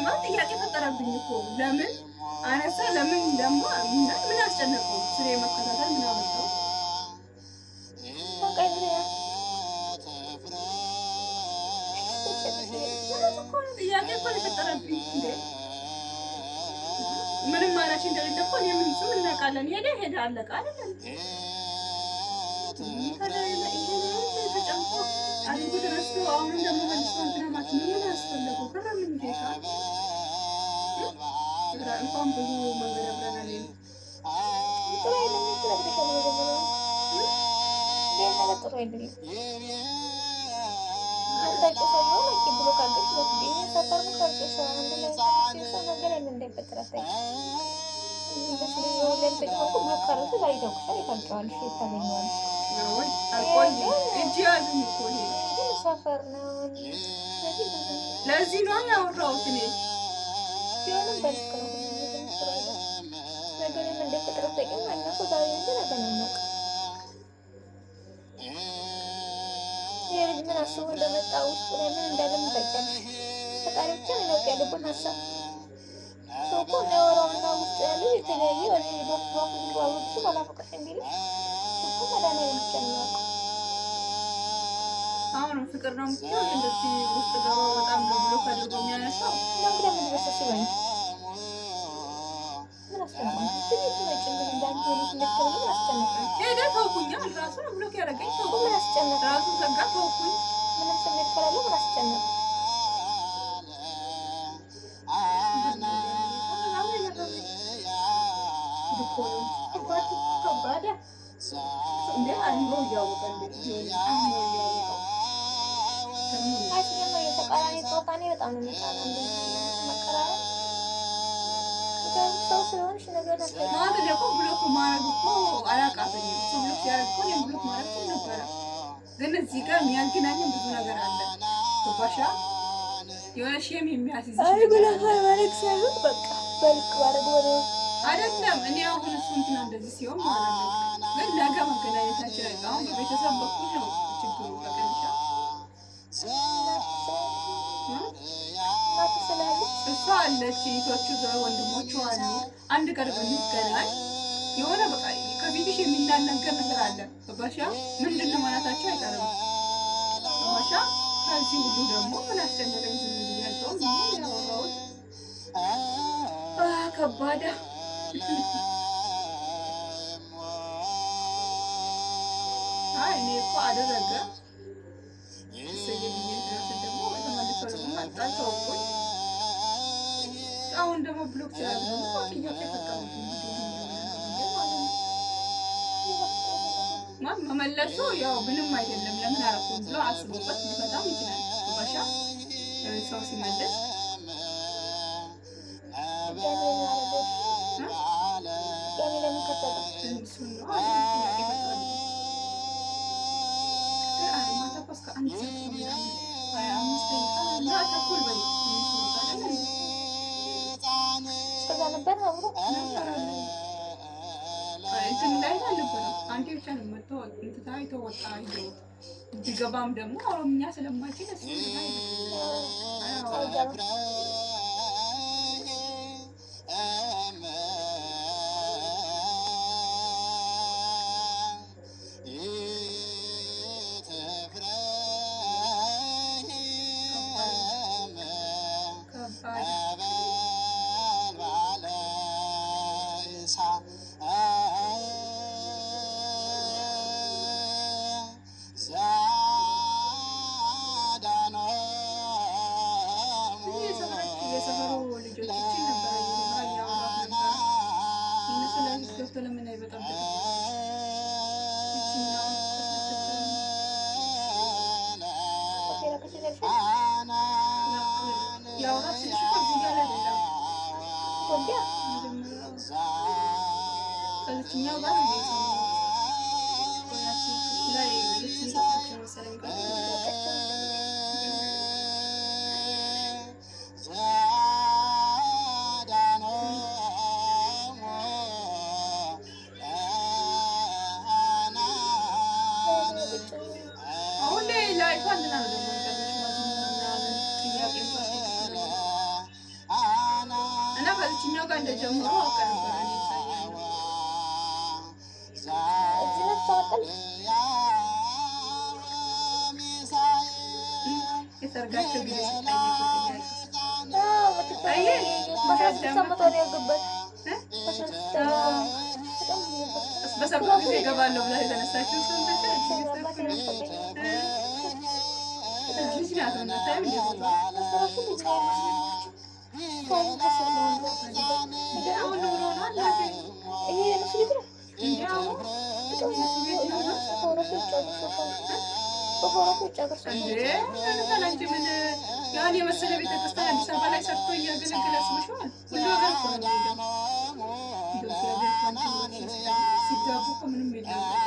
ማለት ጥያቄ ፈጠረብኝ እኮ ለምን አነሳ ለምን ደግሞ ምን አስጨነቀው ስሬ መከታተል ምን አመጣው ጥያቄ እኮ ፈጠረብኝ ምንም ማራሽ እንደሌለ እኮ እኔ ምን ሰው እናውቃለን ሄደ አለቃ አይደል ተጨንቆ አሪፍ ተነስቶ አሁን ደግሞ መልሶ እንትና ማለት ምን ያስፈልገው ከረምን ጌታ እንኳን ብዙ መንገድ አብረናል ጥሩ አይደለም አታውቂው ነው ብሎ ካገሽ ለምን ሰፈር ካገሽ አንድ ላይ ሰው ነገር እንደፈጠረታይ እንደዚህ ለምን ብሎ ካረቱ ላይ ደውሻል ይታውቃል እሺ ታገኛለሽ ወይ አቆይ እጂ ያዝኝ እኮ ይሄ ሰፈር ነው ለዚህ ነው ያወራሁት እኔ ሲሆንም በልከው ነገር እንደፈጠረታይ ማለት ነው ዛሬ እንደገና ምን አስቦ እንደመጣ ውስጥ ላይ ምን እንዳለም ታውቂያለሽ ፈጣሪ ብቻ ነው ያለበት ሀሳብ ሰው እኮ ነውራውና ውስጥ ያለው የተለያየ ወደ ዶክተር ወጥቶ ባላፈቀሽ እንዲል እኮ መዳና ይችላል አሁን ፍቅር ነው ምክንያት እንደዚህ ውስጥ ገባ በጣም ብሎ ካደረገ የሚያነሳው ለምን እንደሰሰ ሲሆን ምን አስተማማኝ ትንሽ ጭምር እንዳንተን ስለከለ አስተማማኝ ሄደ ተውኩኝ ራሱ ነው ብሎ ያረጋኝ ተው ምን አስጨነቀ ራሱ ዘጋ ተውኩኝ ምን ስሜት ካለ ምን አስጨነቀ ከባድ እንደ አንዱ ያወጣል አይደለም የተቃራኒ ጾታኔ በጣም ነው የሚጣለው መከራረም ሰው ስለሆንሽ ነገር ማለት ደግሞ ብሎክ ማድረግ እኮ አላውቃትም ሰው ብሎክ ያደርግ እኮ እኔም ብሎክ ማድረግ ነበረ ግን እዚህ ጋር የሚያገናኘን ብዙ ነገር አለ ገባሻ የሆነ ሼም የሚያስይዝሽ አይ ብለህ ማለት ሳይሆን በቃ በልክ ባደረግ ወደ አይደለም እኔ አሁን እሱ እንትና እንደዚህ ሲሆን ማለት ነው ግን ነገ መገናኘታችን አይቀርም በቤተሰብ በኩል ነው ችግሩ በቀንሻ እሷ አለች እህቶቹ ወንድሞቹ አሉ አንድ ቀን ብንገናኝ የሆነ በቃ ከፊትሽ የሚናነገር ነገር አለ ገባሻ ምንድነው ማለታቸው አይቀርም ገባሻ ከዚህ ሁሉ ደግሞ ምን አስጨነቀኝ ዝም ብያለሁ ምን ያወራሁት ከባዳ አይ እኔ እኮ አደረገ ሰየብኝ ደግሞ ተመልሶ ደግሞ አጣጣው አሁን ደግሞ ብሎክ ያደረገው ጥያቄ ተቀበሉ ማን መመለሱ ያው ምንም አይደለም ለምን አረኩኝ ብሎ አስቦበት ሊፈታም ይችላል ባሻ ሰው ሲመለስ ቢገባም ደግሞ ኦሮምኛ ስለማይችል እሱ እና ከዚህኛው ጋር እንደጀመሩ አውቀ ነበር እኔ የሰርጋቸው ጊዜ በሰርጉ ጊዜ እገባለሁ ብላ የተነሳችው ልጅ ናት። እናታይም ያን የመሰለ ቤተክርስቲያን አዲስ አበባ ላይ ሰርቶ እያገለገለ ያስመሸዋል። ሁሉ ሀገር ሲጋቡ እኮ ምንም የለም።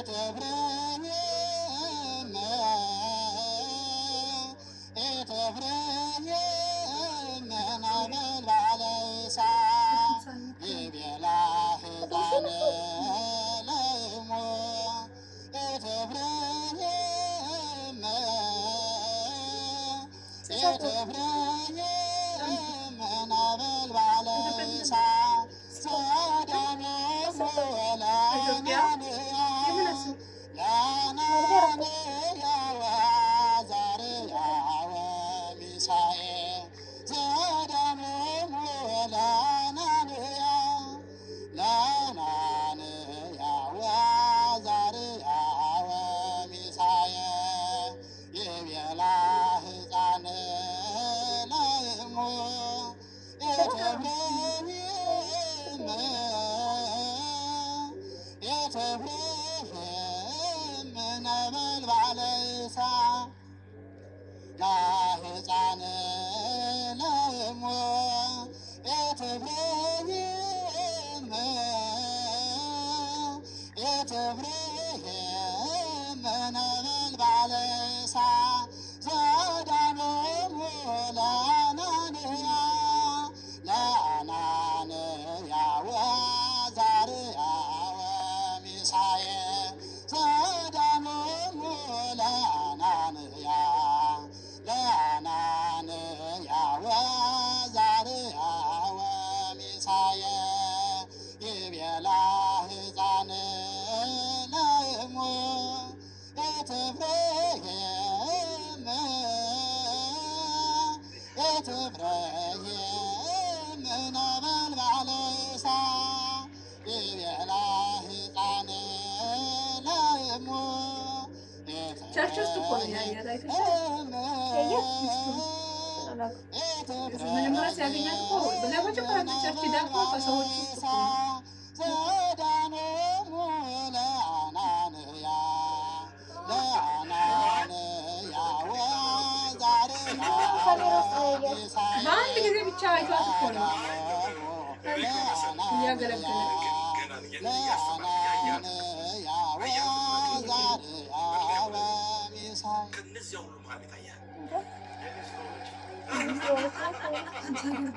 Debre ቸርች ውስጥ እኮ ነው ያያት አይተሻል? መጀመሪያ ሲያገኛት እኮ ለመጀመሪያ ቸርች ሄዳ እኮ ከሰዎች ውስጥ እኮ በአንድ ጊዜ ብቻ አይቷት እኮ ነው እያገለገለ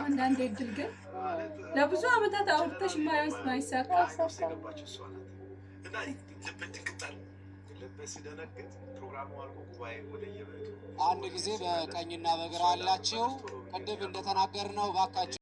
አንዳንዴ እድል ግን ለብዙ ዓመታት አውርተሽ ማይሳካ አንድ ጊዜ በቀኝና በግራ አላችሁ። ቅድም እንደተናገርነው ባካችሁ